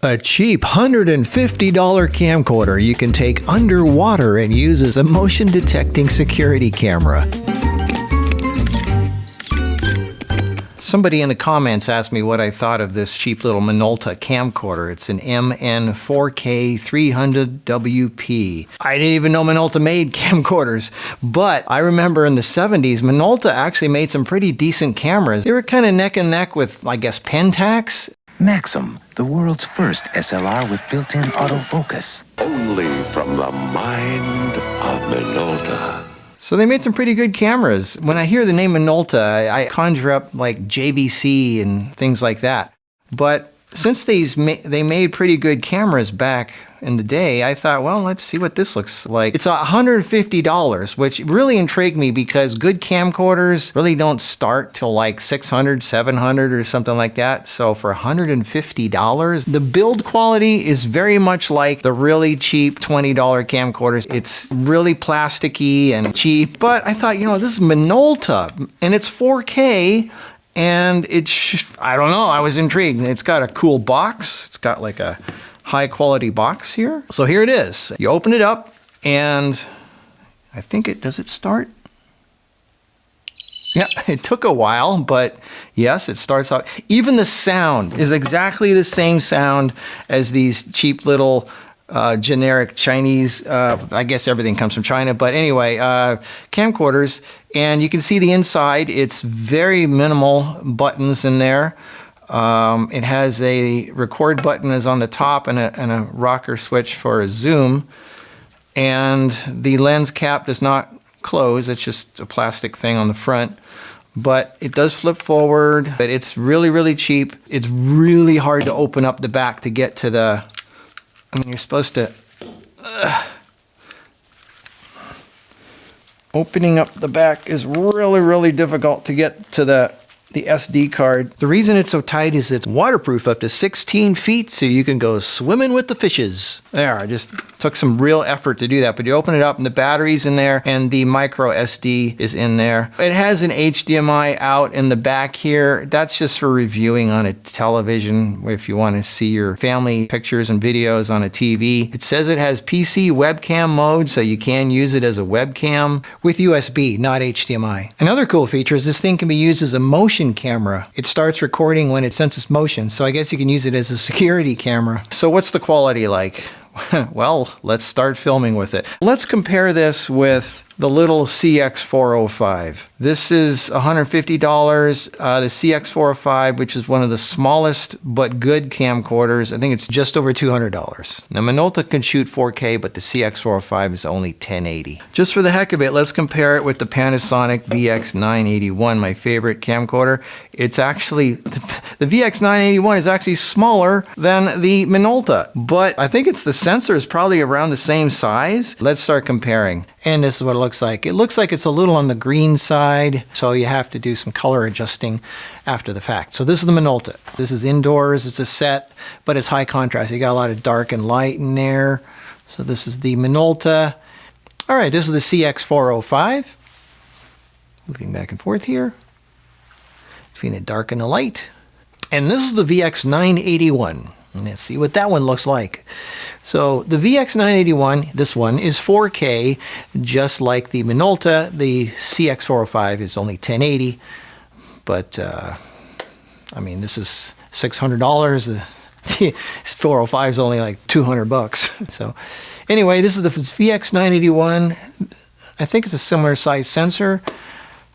A cheap $150 camcorder you can take underwater and use as a motion detecting security camera. Somebody in the comments asked me what I thought of this cheap little Minolta camcorder. It's an MN4K300WP. I didn't even know Minolta made camcorders, but I remember in the 70s, Minolta actually made some pretty decent cameras. They were kind of neck and neck with, I guess, Pentax. Maxim, the world's first SLR with built-in autofocus. Only from the mind of Minolta. So they made some pretty good cameras. When I hear the name Minolta, I conjure up like JVC and things like that. But since they made pretty good cameras back in the day, I thought, well, let's see what this looks like. It's $150, which really intrigued me because good camcorders really don't start till like $600, $700 or something like that. So for $150, the build quality is very much like the really cheap $20 camcorders. It's really plasticky and cheap, but I thought, this is Minolta and it's 4K. And I don't know, I was intrigued. It's got a cool box. It's got like a high quality box here. So here it is. You open it up and I think does it start? Yeah, it took a while, but yes, it starts out. Even the sound is exactly the same sound as these cheap little generic Chinese, I guess everything comes from China, but anyway, camcorders. And you can see the inside, it's very minimal buttons in there. It has a record button is on the top and a rocker switch for a zoom. And the lens cap does not close, it's just a plastic thing on the front. But it does flip forward, but it's really, really cheap. It's really hard to open up the back to get to the, you're supposed to, opening up the back is really, really difficult to get to the SD card. The reason it's so tight is it's waterproof up to 16 feet, so you can go swimming with the fishes. There, I just took some real effort to do that, but you open it up and the battery's in there and the micro SD is in there. It has an HDMI out in the back here. That's just for reviewing on a television if you want to see your family pictures and videos on a TV. It says it has PC webcam mode, so you can use it as a webcam with USB, not HDMI. Another cool feature is this thing can be used as a motion camera. It starts recording when it senses motion, so I guess you can use it as a security camera. So what's the quality like? Well, let's start filming with it. Let's compare this with the little CX405. This is $150. The CX405, which is one of the smallest but good camcorders, I think it's just over $200. Now Minolta can shoot 4K, but the CX405 is only 1080. Just for the heck of it, let's compare it with the Panasonic VX981, my favorite camcorder. It's actually, the VX981 is actually smaller than the Minolta, but I think the sensor is probably around the same size. Let's start comparing. And this is what it looks like. It looks like it's a little on the green side, so you have to do some color adjusting after the fact. So this is the Minolta. This is indoors, it's a set, but it's high contrast. You got a lot of dark and light in there. So this is the Minolta. All right, this is the CX405. Moving back and forth here between the dark and the light. And this is the VX981. Let's see what that one looks like. So the VX981, this one is 4K, just like the Minolta. The CX405 is only 1080, but this is $600. The 405 is only like $200. So anyway, this is the VX981. I think it's a similar size sensor.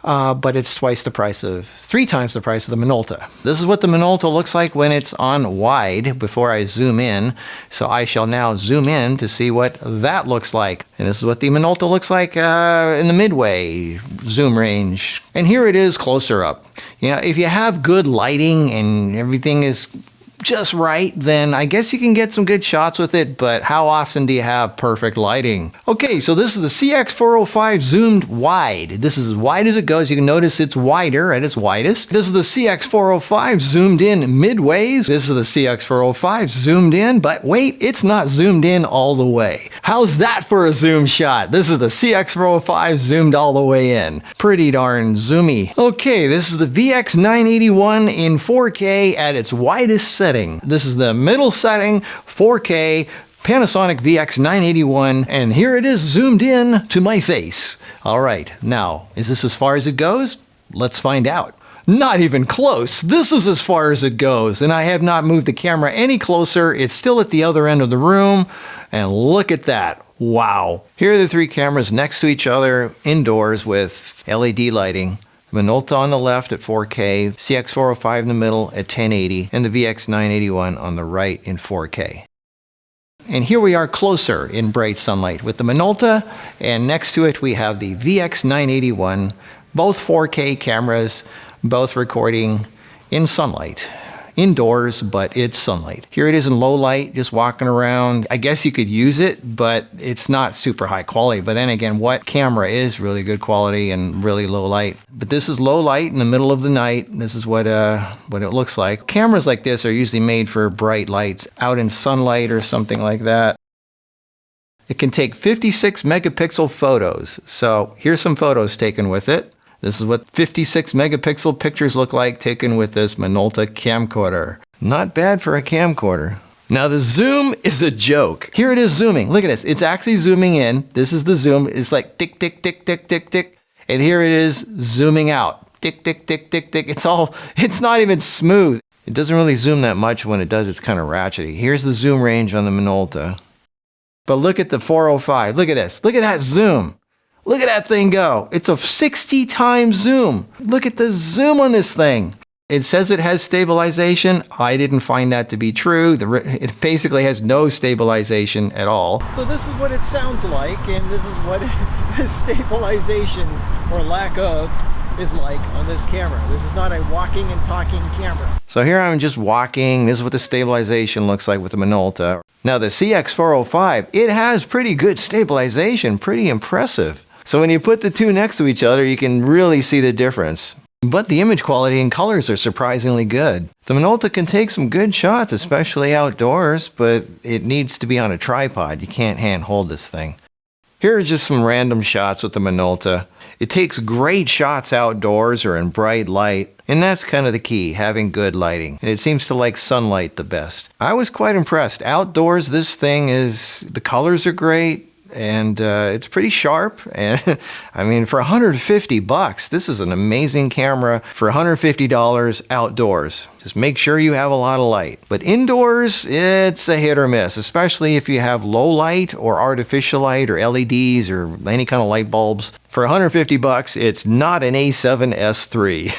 But it's three times the price of the Minolta. This is what the Minolta looks like when it's on wide before I zoom in. So I shall now zoom in to see what that looks like. And this is what the Minolta looks like in the midway zoom range. And here it is closer up. If you have good lighting and everything is just right, then I guess you can get some good shots with it, but how often do you have perfect lighting? Okay, so this is the CX405 zoomed wide. This is as wide as it goes. You can notice it's wider at its widest. This is the CX405 zoomed in midways. This is the CX405 zoomed in, but wait, it's not zoomed in all the way. How's that for a zoom shot? This is the CX405 zoomed all the way in. Pretty darn zoomy. Okay, this is the VX981 in 4K at its widest setting. setting. This is the middle setting, 4K, Panasonic VX981, and here it is zoomed in to my face. All right, now, is this as far as it goes? Let's find out. Not even close. This is as far as it goes, and I have not moved the camera any closer. It's still at the other end of the room, and look at that. Wow. Here are the three cameras next to each other, indoors with LED lighting. Minolta on the left at 4K, CX405 in the middle at 1080, and the VX981 on the right in 4K. And here we are closer in bright sunlight with the Minolta, and next to it we have the VX981, both 4K cameras, both recording in sunlight. Indoors, but it's sunlight. Here it is in low light, just walking around. I guess you could use it, but it's not super high quality. But then again, what camera is really good quality and really low light? But this is low light in the middle of the night. This is what it looks like. Cameras like this are usually made for bright lights, out in sunlight or something like that. It can take 56 megapixel photos. So here's some photos taken with it. This is what 56 megapixel pictures look like taken with this Minolta camcorder. Not bad for a camcorder. Now the zoom is a joke. Here it is zooming. Look at this. It's actually zooming in. This is the zoom. It's like tick, tick, tick, tick, tick, tick. And here it is zooming out. Tick, tick, tick, tick, tick. It's not even smooth. It doesn't really zoom that much. When it does, it's kind of ratchety. Here's the zoom range on the Minolta. But look at the 405. Look at this. Look at that zoom. Look at that thing go. It's a 60 times zoom. Look at the zoom on this thing. It says it has stabilization. I didn't find that to be true. It basically has no stabilization at all. So this is what it sounds like, and this is what the stabilization or lack of is like on this camera. This is not a walking and talking camera. So here I'm just walking. This is what the stabilization looks like with the Minolta. Now the CX405, it has pretty good stabilization, pretty impressive. So when you put the two next to each other, you can really see the difference. But the image quality and colors are surprisingly good. The Minolta can take some good shots, especially outdoors, but it needs to be on a tripod. You can't hand-hold this thing. Here are just some random shots with the Minolta. It takes great shots outdoors or in bright light, and that's kind of the key, having good lighting. And it seems to like sunlight the best. I was quite impressed. Outdoors, this thing the colors are great, and it's pretty sharp. And I mean, for $150, this is an amazing camera for $150 outdoors. Just make sure you have a lot of light. But indoors, it's a hit or miss, especially if you have low light or artificial light or LEDs or any kind of light bulbs. For $150, it's not an A7S III.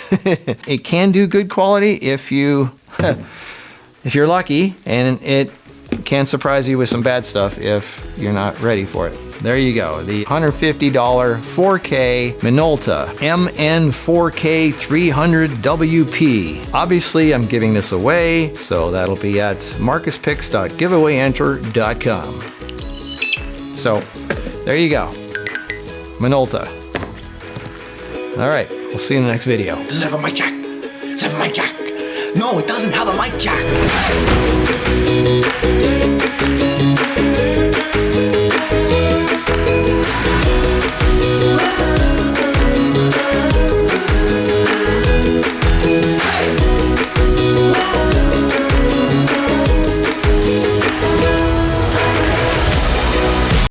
It can do good quality if you're lucky, and it can surprise you with some bad stuff if you're not ready for it. There you go, the $150 4K Minolta MN4K300WP. Obviously, I'm giving this away, so that'll be at marcuspicks.giveawayenter.com. So, there you go, Minolta. All right, we'll see you in the next video. Does it have a mic jack? Does it have a mic jack? No, it doesn't have a mic jack.